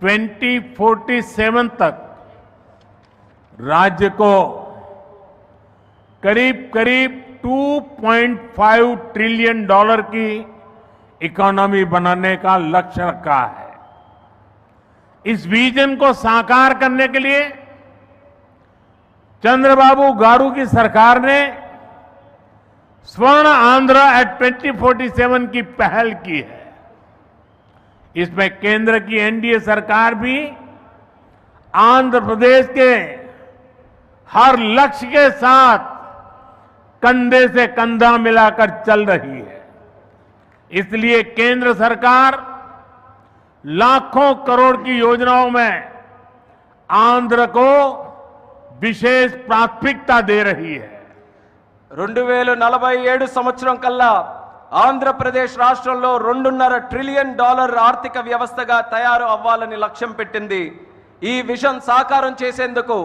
2047 तक राज्य को करीब करीब 2.5 ट्रिलियन डॉलर की इकोनॉमी बनाने का लक्ष्य रखा है। इस विजन को साकार करने के लिए चंद्रबाबू गारू की सरकार ने स्वर्ण आंध्र एट 2047 की पहल की है। इसमें केंद्र की एनडीए सरकार भी आंध्र प्रदेश के हर लक्ष्य के साथ कंधे से कंधा मिलाकर चल रही है। इसलिए केंद्र सरकार लाखों करोड़ की योजनाओं में आंध्र को विशेष प्राथमिकता दे रही है। 2047 సంవత్సరం కల్లా ఆంధ్రప్రదేశ్ రాష్ట్రంలో 2.5 ట్రిలియన్ డాలర్ ఆర్థిక వ్యవస్థగా తయారు అవ్వాలని లక్ష్యం పెట్టింది। ఈ విజన్ సాకారం చేసేందుకు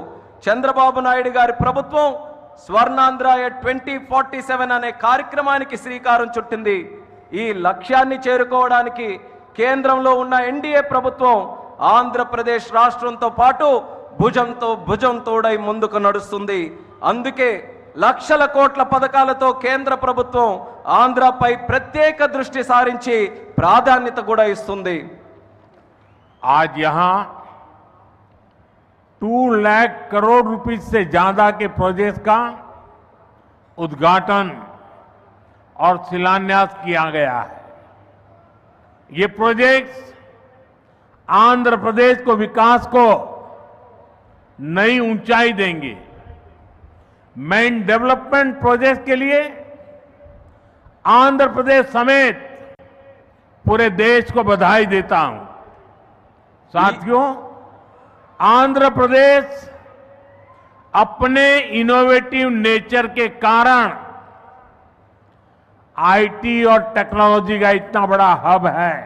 చంద్రబాబు నాయుడు గారి ప్రభుత్వం స్వర్ణాంధ్ర 2047 అనే కార్యక్రమానికి శ్రీకారం చుట్టింది। ఈ లక్ష్యాన్ని చేరుకోవడానికి కేంద్రంలో ఉన్న ఎన్డీఏ ప్రభుత్వం ఆంధ్రప్రదేశ్ రాష్ట్రంతో పాటు భుజంతో భుజం తోడై ముందుకు నడుస్తుంది। అందుకే లక్షల కోట్ల పథకాలతో కేంద్ర ప్రభుత్వం ఆంధ్రపై ప్రత్యేక దృష్టి సారించి ప్రాధాన్యత కూడా ఇస్తుంది। आज यहां 2 लाख करोड़ रुपए से ज्यादा के प्रोजेक्ट का उद्घाटन और शिलान्यास किया गया है। ये प्रोजेक्ट्स आंध्र प्रदेश को विकास को नई ऊंचाई देंगे। मैं इन डेवलपमेंट प्रोजेक्ट के लिए आंध्र प्रदेश समेत पूरे देश को बधाई देता हूं। साथियों, आंध्र प्रदेश अपने इनोवेटिव नेचर के कारण आईटी और टेक्नोलॉजी का इतना बड़ा हब है।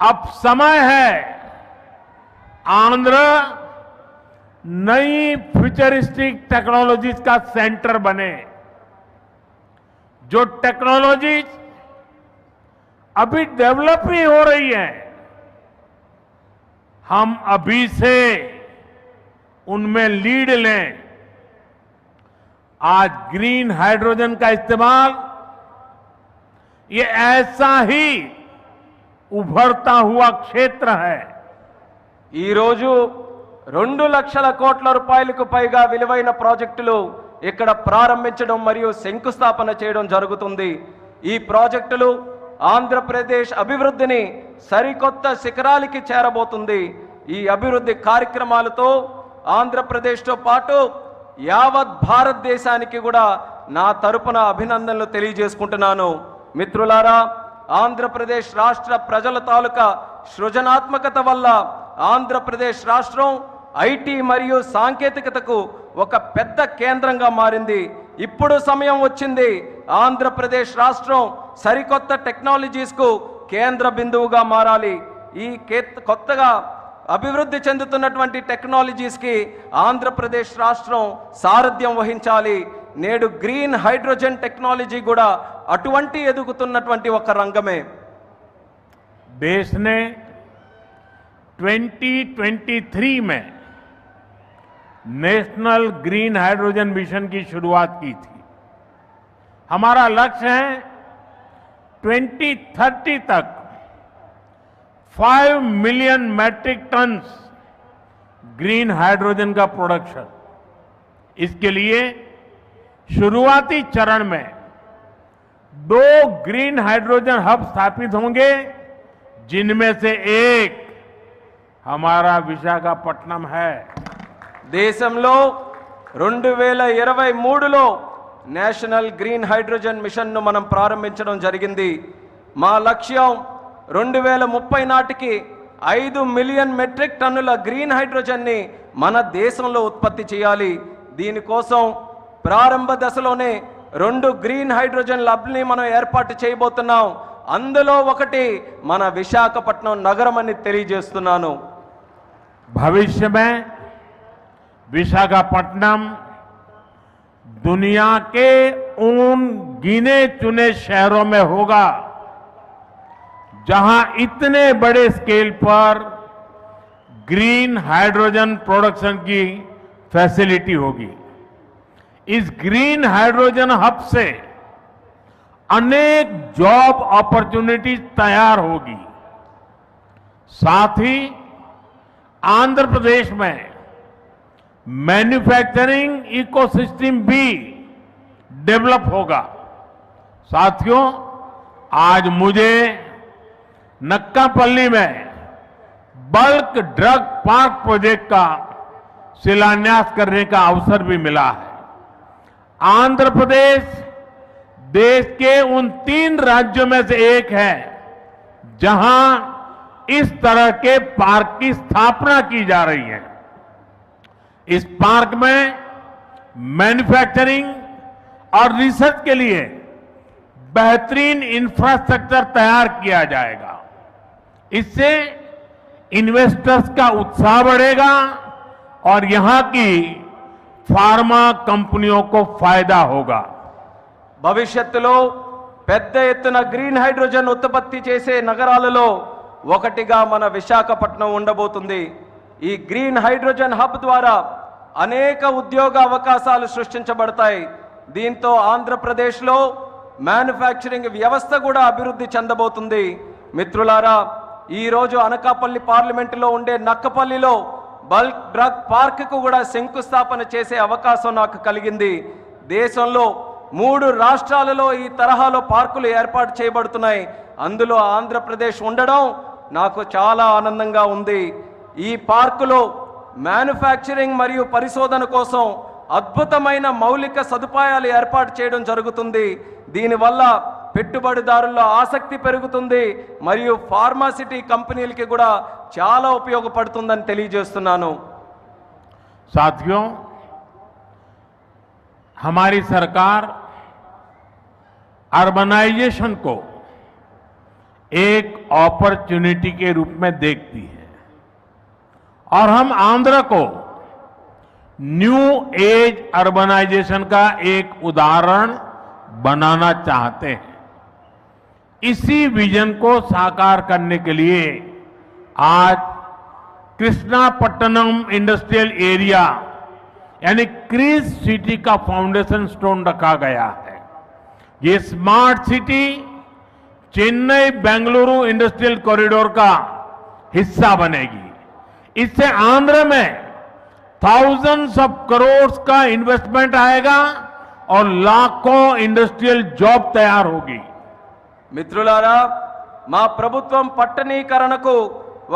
अब समय है आंध्र नई फ्यूचरिस्टिक टेक्नोलॉजीज का सेंटर बने। जो टेक्नोलॉजीज अभी डेवलप ही हो रही है, हम अभी से उनमें लीड लें। आज ग्रीन हाइड्रोजन का इस्तेमाल ये ऐसा ही उभरता हुआ क्षेत्र है। ఈ రోజు 2 లక్షల కోట్ల రూపాయలకు పైగా విలువైన ప్రాజెక్టులు ఇక్కడ ప్రారంభించడం మరియు శంకుస్థాపన చేయడం జరుగుతుంది। ఈ ప్రాజెక్టులు ఆంధ్రప్రదేశ్ అభివృద్ధిని సరికొత్త శిఖరాలకి చేరబోతుంది। ఈ అభివృద్ధి కార్యక్రమాలతో ఆంధ్రప్రదేశ్తో పాటు యావత్ భారతదేశానికి కూడా నా తరపున అభినందనలు తెలియజేసుకుంటున్నాను। మిత్రులారా, ఆంధ్రప్రదేశ్ రాష్ట్ర ప్రజల తాలూకా సృజనాత్మకత వల్ల ఆంధ్రప్రదేశ్ రాష్ట్రం ఐటీ మరియు సాంకేతికతకు ఒక పెద్ద కేంద్రంగా మారింది। ఇప్పుడు సమయం వచ్చింది ఆంధ్రప్రదేశ్ రాష్ట్రం సరికొత్త టెక్నాలజీస్కు కేంద్ర బిందువుగా మారాలి। ఈ కొత్తగా అభివృద్ధి చెందుతున్నటువంటి టెక్నాలజీస్కి ఆంధ్రప్రదేశ్ రాష్ట్రం సారథ్యం వహించాలి। నేడు గ్రీన్ హైడ్రోజన్ టెక్నాలజీ కూడా అటువంటి ఎదుగుతున్నటువంటి ఒక రంగమే। देश ने 2023 में नेशनल ग्रीन हाइड्रोजन मिशन की शुरुआत की थी। हमारा लक्ष्य है 2030 तक 5 million metric tonne green hydrogen का प्रोडक्शन। इसके लिए शुरुआती चरण में 2 ग्रीन हाइड्रोजन हब स्थापित होंगे, जिनमें से एक हमारा विशाखापट्टनम है। దేశంలో 2023లో నేషనల్ గ్రీన్ హైడ్రోజన్ మిషన్ను మనం ప్రారంభించడం జరిగింది। మా లక్ష్యం 2030 నాటికి 5 మిలియన్ మెట్రిక్ టన్నుల గ్రీన్ హైడ్రోజన్ని మన దేశంలో ఉత్పత్తి చేయాలి। దీనికోసం ప్రారంభ దశలోనే 2 గ్రీన్ హైడ్రోజన్ ల్యాబ్ని మనం ఏర్పాటు చేయబోతున్నాం। అందులో ఒకటి మన విశాఖపట్నం నగరం అని తెలియజేస్తున్నాను। भविष्य में विशाखापट्टनम दुनिया के उन गिने चुने शहरों में होगा जहां इतने बड़े स्केल पर ग्रीन हाइड्रोजन प्रोडक्शन की फैसिलिटी होगी। इस ग्रीन हाइड्रोजन हब से अनेक जॉब अपॉर्चुनिटीज तैयार होगी। साथ ही आंध्र प्रदेश में मैन्युफैक्चरिंग इकोसिस्टम भी डेवलप होगा। साथियों, आज मुझे नक्कापल्ली में बल्क ड्रग पार्क प्रोजेक्ट का शिलान्यास करने का अवसर भी मिला है। आंध्र प्रदेश देश के उन 3 राज्यों में से एक है जहां इस तरह के पार्क की स्थापना की जा रही है। इस पार्क में मैन्युफैक्चरिंग और रिसर्च के लिए बेहतरीन इंफ्रास्ट्रक्चर तैयार किया जाएगा। इससे इन्वेस्टर्स का उत्साह बढ़ेगा और यहां की फार्मा कंपनियों को फायदा होगा। భవిష్యత్తులో పెద్ద ఎత్తున గ్రీన్ హైడ్రోజన్ ఉత్పత్తి చేసే నగరాలలో ఒకటిగా మన విశాఖపట్నం ఉండబోతుంది। ఈ గ్రీన్ హైడ్రోజన్ హబ్ ద్వారా అనేక ఉద్యోగ అవకాశాలు సృష్టించబడతాయి। దీంతో ఆంధ్రప్రదేశ్లో మ్యానుఫ్యాక్చరింగ్ వ్యవస్థ కూడా అభివృద్ధి చెందబోతుంది। మిత్రులారా, ఈ రోజు అనకాపల్లి పార్లమెంటులో ఉండే నక్కపల్లిలో బల్క్ డ్రగ్ పార్క్ కు కూడా శంకుస్థాపన చేసే అవకాశం నాకు కలిగింది। దేశంలో 3 రాష్ట్రాలలో ఈ తరహాలో పార్కులు ఏర్పాటు చేయబడుతున్నాయి। అందులో ఆంధ్రప్రదేశ్ ఉండడం నాకు చాలా ఆనందంగా ఉంది। ఈ పార్కులో మ్యానుఫ్యాక్చరింగ్ మరియు పరిశోధన కోసం అద్భుతమైన మౌలిక సదుపాయాలు ఏర్పాటు చేయడం జరుగుతుంది। దీనివల్ల పెట్టుబడిదారుల్లో ఆసక్తి పెరుగుతుంది మరియు ఫార్మాసిటీ కంపెనీలకి కూడా చాలా ఉపయోగపడుతుందని తెలియజేస్తున్నాను। साथियों, हमारी सरकार अर्बनाइजेशन को एक अपॉर्चुनिटी के रूप में देखती है और हम आंध्र को न्यू एज अर्बनाइजेशन का एक उदाहरण बनाना चाहते हैं। इसी विजन को साकार करने के लिए आज कृष्णापट्टनम इंडस्ट्रियल एरिया यानी क्रीज सिटी का फाउंडेशन स्टोन रखा गया है। ये smart city Chennai Bengaluru industrial corridor का हिस्सा बनेगी। इससे आंध्र में थाउजेंड्स ऑफ करोड़ का इन्वेस्टमेंट आएगा और लाखों इंडस्ट्रियल जॉब तैयार होगी। మిత్రులారా, మా ప్రభుత్వం పట్టణీకరణకు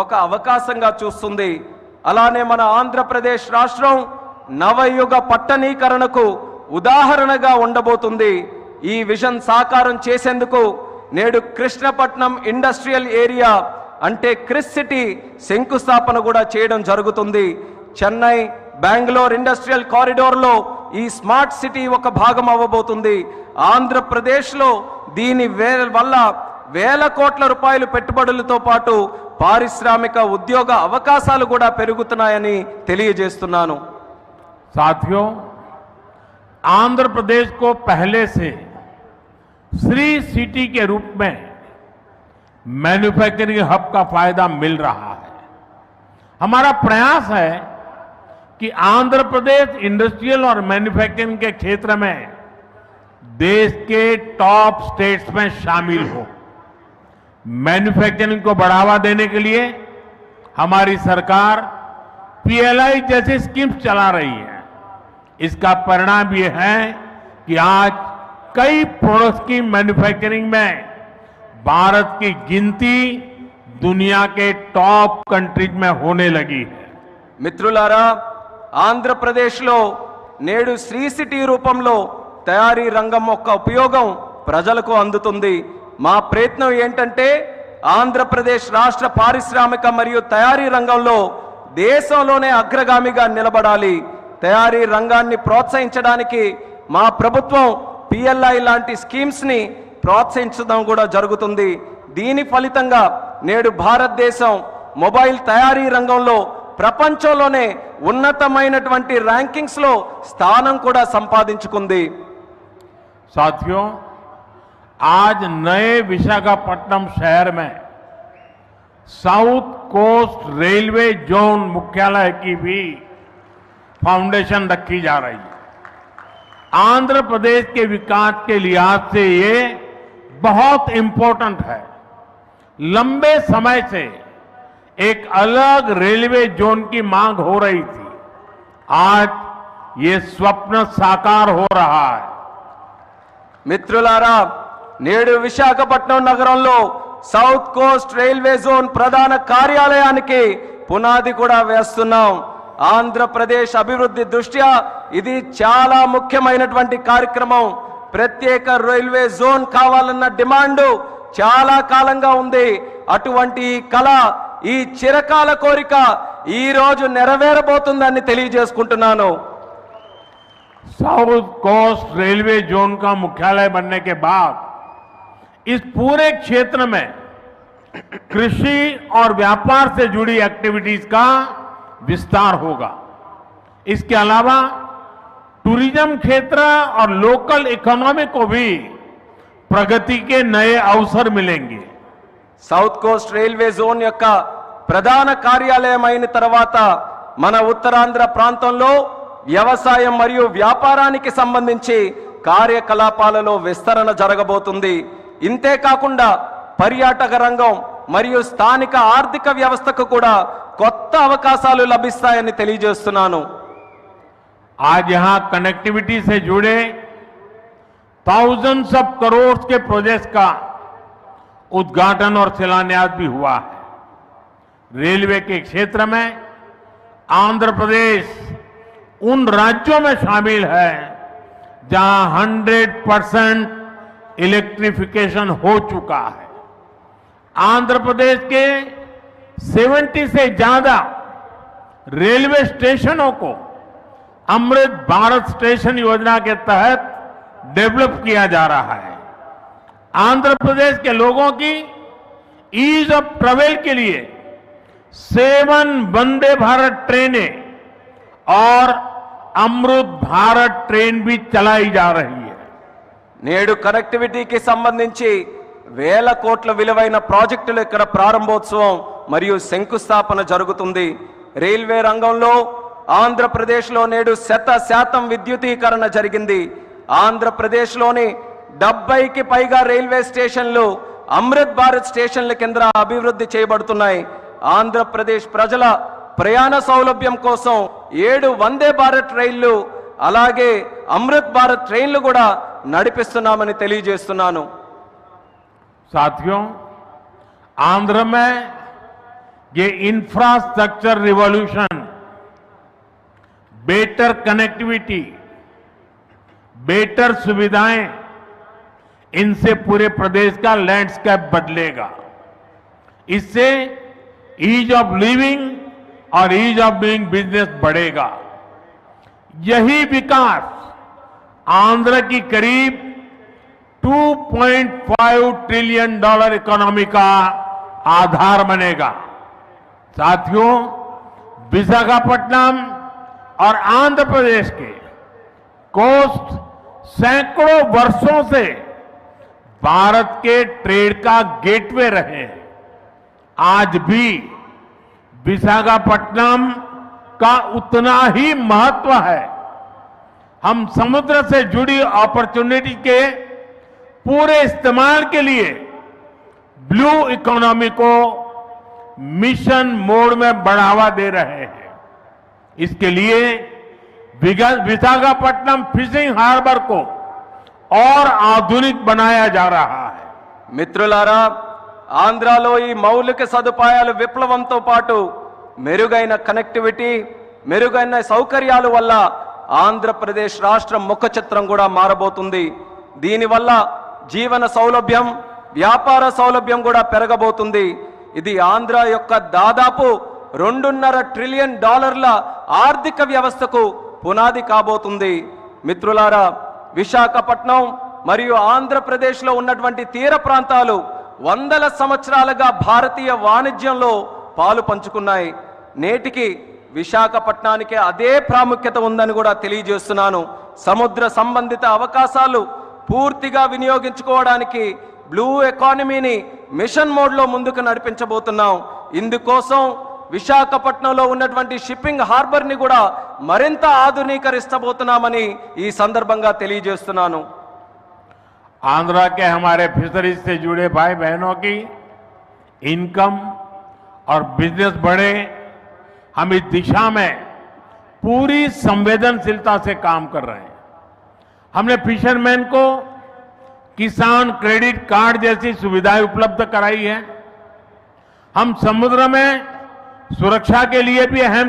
ఒక అవకాశంగా చూస్తుంది। అలానే మన ఆంధ్రప్రదేశ్ రాష్ట్రం నవయుగ పట్టణీకరణకు ఉదాహరణగా ఉండబోతుంది। ఈ విజన్ సాకారం చేసేందుకు నేడు కృష్ణపట్నం ఇండస్ట్రియల్ ఏరియా అంటే క్రిస్ సిటీ శంకుస్థాపన కూడా చేయడం జరుగుతుంది। చెన్నై బెంగళూరు ఇండస్ట్రియల్ కారిడోర్లో ఈ స్మార్ట్ సిటీ ఒక భాగం అవ్వబోతుంది। ఆంధ్రప్రదేశ్లో దీని వల్ల వేల కోట్ల రూపాయలు పెట్టుబడులతో పాటు పారిశ్రామిక ఉద్యోగ అవకాశాలు కూడా పెరుగుతున్నాయని తెలియజేస్తున్నాను। साथियों, आंध्र प्रदेश को पहले से श्री सिटी के रूप में मैन्युफैक्चरिंग हब का फायदा मिल रहा है। हमारा प्रयास है कि आंध्र प्रदेश इंडस्ट्रियल और मैन्युफैक्चरिंग के क्षेत्र में देश के टॉप स्टेट्स में शामिल हो। मैन्युफैक्चरिंग को बढ़ावा देने के लिए हमारी सरकार पीएलआई जैसी स्कीम्स चला रही है। इसका परिणाम ये है कि आज कई प्रोडक्ट्स की मैन्युफैक्चरिंग में भारत की गिनती दुनिया के टॉप कंट्रीज में होने लगी है। మిత్రులారా, ఆంధ్రప్రదేశ్లో నేడు శ్రీ సిటీ రూపంలో తయారీ రంగం యొక్క ఉపయోగం ప్రజలకు అందుతుంది। మా ప్రయత్నం ఏంటంటే ఆంధ్రప్రదేశ్ రాష్ట్ర పారిశ్రామిక మరియు తయారీ రంగంలో దేశంలోనే అగ్రగామిగా నిలబడాలి। తయారీ రంగాన్ని ప్రోత్సహించడానికి మా ప్రభుత్వం పిఎల్ఐ లాంటి స్కీమ్స్ ని ప్రోత్సహించడం కూడా జరుగుతుంది। దీని ఫలితంగా నేడు భారతదేశం మొబైల్ తయారీ రంగంలో ప్రపంచంలోనే ఉన్నతమైనటువంటి ర్యాంకింగ్స్ లో స్థానం కూడా సంపాదించుకుంది। साथियों, आज नए विशाखापट्टनम शहर में साउथ कोस्ट रेलवे जोन मुख्यालय की भी फाउंडेशन रखी जा रही है। आंध्र प्रदेश के विकास के लिहाज से ये बहुत इंपॉर्टेंट है। लंबे समय से एक अलग रेलवे जोन की मांग हो रही थी, आज ये स्वप्न साकार हो रहा है। మిత్రులారా, నేడు విశాఖపట్నం నగరంలో సౌత్ కోస్ట్ రైల్వే జోన్ ప్రధాన కార్యాలయానికి పునాది కూడా వేస్తున్నాం. ఆంధ్రప్రదేశ్ అభివృద్ధి దృష్ట్యా ఇది చాలా ముఖ్యమైనటువంటి కార్యక్రమం. ప్రత్యేక రైల్వే జోన్ కావాలన్న డిమాండ్ చాలా కాలంగా ఉంది. అటువంటి ఈ కళ, ఈ చిరకాల కోరిక ఈ రోజు నెరవేరబోతుందని తెలియజేసుకుంటున్నాను. साउथ कोस्ट रेलवे जोन का मुख्यालय बनने के बाद इस पूरे क्षेत्र में कृषि और व्यापार से जुड़ी एक्टिविटीज का विस्तार होगा। इसके अलावा टूरिज्म क्षेत्र और लोकल इकोनॉमी को भी प्रगति के नए अवसर मिलेंगे। సౌత్ కోస్ట్ రైల్వే జోన్ యొక్క ప్రధాన కార్యాలయం అయిన తర్వాత మన ఉత్తరాంధ్ర ప్రాంతంలో వ్యవసాయం మరియు వ్యాపారానికి సంబంధించి కార్యకలాపాలలో విస్తరణ జరగబోతుంది. ఇంతే కాకుండా పర్యాటక రంగం మరియు స్థానిక ఆర్థిక వ్యవస్థకు కూడా కొత్త అవకాశాలు లభిస్తాయని తెలియజేస్తున్నాను. आज यहां कनेक्टिविटी से जुड़े thousands ऑफ करोड़ के प्रोजेक्ट्स का उद्घाटन और शिलान्यास भी हुआ है। रेलवे के क्षेत्र में आंध्र प्रदेश उन राज्यों में शामिल है जहां 100% इलेक्ट्रिफिकेशन हो चुका है। आंध्र प्रदेश के 70 से ज्यादा रेलवे स्टेशनों को अमृत भारत स्टेशन योजना के तहत डेवलप किया जा रहा है। आंध्र प्रदेश के लोगों की ईज ऑफ ट्रेवल के लिए 7 वंदे भारत ट्रेनें और अमृत भारत ट्रेन भी चलाई जा रही है। నేడు కనెక్టివిటీకి సంబంధించి వేల కోట్ల విలువైన ప్రాజెక్టులు ఇక్కడ ప్రారంభోత్సవం మరియు శంకుస్థాపన జరుగుతుంది. రైల్వే రంగంలో ఆంధ్రప్రదేశ్లో నేడు 100% విద్యుదీకరణ జరిగింది. ఆంధ్రప్రదేశ్లోని 70కి పైగా రైల్వే స్టేషన్లు అమృత్ భారత్ స్టేషన్ల కింద అభివృద్ధి చేయబడుతున్నాయి. ఆంధ్రప్రదేశ్ ప్రజల ప్రయాణ సౌలభ్యం కోసం 7 వందే భారత్ రైళ్లు అలాగే అమృత్ భారత్ ట్రైన్లు కూడా నడిపిస్తున్నామని తెలియజేస్తున్నాను. साथियों, आंध्र में ये infrastructure revolution, better connectivity, better सुविधाएं, इनसे पूरे प्रदेश का लैंडस्केप बदलेगा। इससे ईज ऑफ लिविंग और ईज ऑफ डूइंग बिजनेस बढ़ेगा। यही विकास आंध्र की करीब $2.5 ट्रिलियन इकोनॉमी का आधार बनेगा। साथियों, विशाखापट्टनम और आंध्र प्रदेश के कोस्ट सैकड़ों वर्षों से भारत के ट्रेड का गेटवे रहे हैं। आज भी विशाखापट्टनम का उतना ही महत्व है। हम समुद्र से जुड़ी अपॉर्चुनिटी के पूरे इस्तेमाल के लिए ब्लू इकोनॉमी को मिशन मोड में बढ़ावा दे रहे हैं। इसके लिए विशाखापट्टनम फिशिंग हार्बर को और आधुनिक बनाया जा रहा है। మిత్రులారా, ఆంధ్రాలో ఈ మౌలిక సదుపాయాల విప్లవంతో పాటు మెరుగైన కనెక్టివిటీ, మెరుగైన సౌకర్యాల వల్ల ఆంధ్రప్రదేశ్ రాష్ట్రం ముఖ చిత్రం కూడా మారబోతుంది. దీనివల్ల జీవన సౌలభ్యం, వ్యాపార సౌలభ్యం కూడా పెరగబోతుంది. ఇది ఆంధ్ర యొక్క దాదాపు $2.5 ట్రిలియన్ ఆర్థిక వ్యవస్థకు పునాది కాబోతుంది. మిత్రులారా, విశాఖపట్నం మరియు ఆంధ్రప్రదేశ్లో ఉన్నటువంటి తీర ప్రాంతాలు వందల సంవత్సరాలుగా భారతీయ వాణిజ్యంలో పాలు పంచుకున్నాయి. నేటికి విశాఖపట్నానికి అదే ప్రాముఖ్యత ఉందని కూడా తెలియజేస్తున్నాను. సముద్ర సంబంధిత అవకాశాలు పూర్తిగా వినియోగించుకోవడానికి బ్లూ ఎకానమీని మిషన్ మోడ్లో ముందుకు నడిపించబోతున్నాం. ఇందుకోసం విశాఖపట్నంలో ఉన్నటువంటి షిప్పింగ్ హార్బర్ని కూడా మరింత ఆధునీకరిస్తబోతున్నామని ఈ సందర్భంగా తెలియజేస్తున్నాను. आंध्रा के हमारे फिशरीज से जुड़े भाई बहनों की इनकम और बिजनेस बढ़े, हम इस दिशा में पूरी संवेदनशीलता से काम कर रहे हैं. हमने फिशरमैन को किसान क्रेडिट कार्ड जैसी सुविधाएं उपलब्ध कराई है. हम समुद्र में सुरक्षा के लिए भी अहम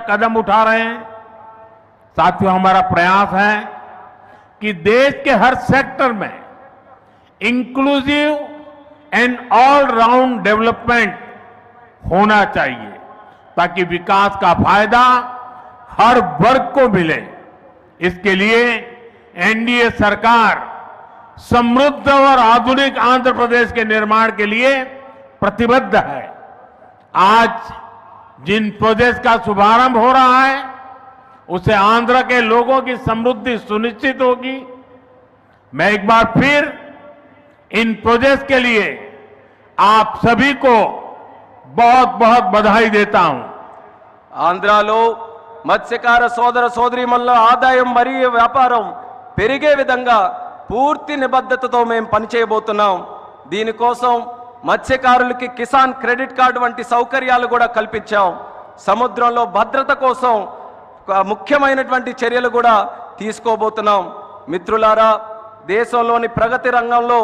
कदम उठा रहे हैं. साथियों, हमारा प्रयास है कि देश के हर सेक्टर में inclusive and all round development होना चाहिए ताकि विकास का फायदा हर वर्ग को मिले. इसके लिए एनडीए सरकार समृद्ध और आधुनिक आंध्र प्रदेश के निर्माण के लिए प्रतिबद्ध है. आज जिन प्रोजेक्ट का शुभारंभ हो रहा है उससे आंध्र के लोगों की समृद्धि सुनिश्चित होगी. मैं एक बार फिर इन प्रोजेक्ट के लिए आप सभी को बहुत बहुत बधाई देता हूं. ఆంధ్రాలో మత్స్యకార సోదర సోదరీమణుల ఆదాయం మరియు వ్యాపారం పెరిగే విధంగా పూర్తి నిబద్ధతతో మేము పనిచేయబోతున్నాం. దీనికోసం మత్స్యకారులకి కిసాన్ క్రెడిట్ కార్డు వంటి సౌకర్యాలు కూడా కల్పించాం. సముద్రంలో భద్రత కోసం ముఖ్యమైనటువంటి చర్యలు కూడా తీసుకోబోతున్నాం. మిత్రులారా, దేశంలోని ప్రగతి రంగంలో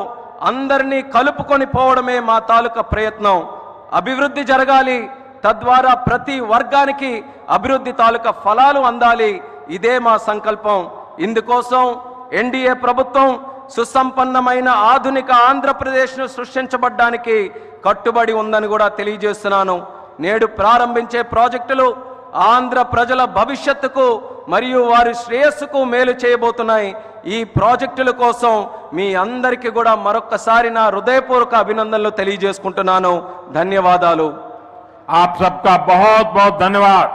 అందరినీ కలుపుకొని పోవడమే మా తాలూకా ప్రయత్నం. అభివృద్ధి జరగాలి, తద్వారా ప్రతి వర్గానికి అభివృద్ధి తాలూకా ఫలాలు అందాలి. ఇదే మా సంకల్పం. ఇందుకోసం ఎన్డీఏ ప్రభుత్వం సుసంపన్నమైన ఆధునిక ఆంధ్రప్రదేశ్ను సృష్టించబడ్డానికి కట్టుబడి ఉందని కూడా తెలియజేస్తున్నాను. నేడు ప్రారంభించే ప్రాజెక్టులు ఆంధ్ర ప్రజల భవిష్యత్తుకు మరియు వారి శ్రేయస్సుకు మేలు చేయబోతున్నాయి. ఈ ప్రాజెక్టుల కోసం మీ అందరికీ కూడా మరొక్కసారి నా హృదయపూర్వక అభినందనలు తెలియజేసుకుంటున్నాను. ధన్యవాదాలు. आप सबका बहुत बहुत धन्यवाद.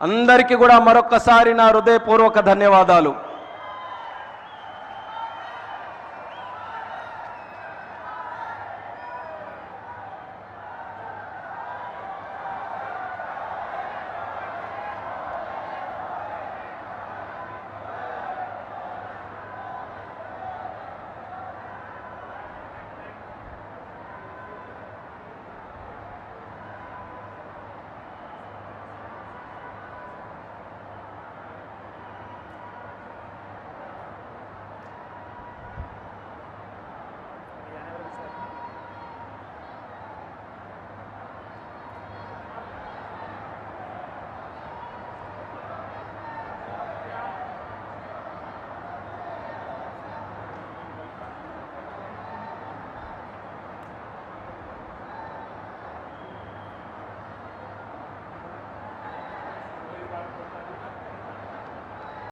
అందరికీ కూడా మరొక్కసారి నా హృదయపూర్వక ధన్యవాదాలు.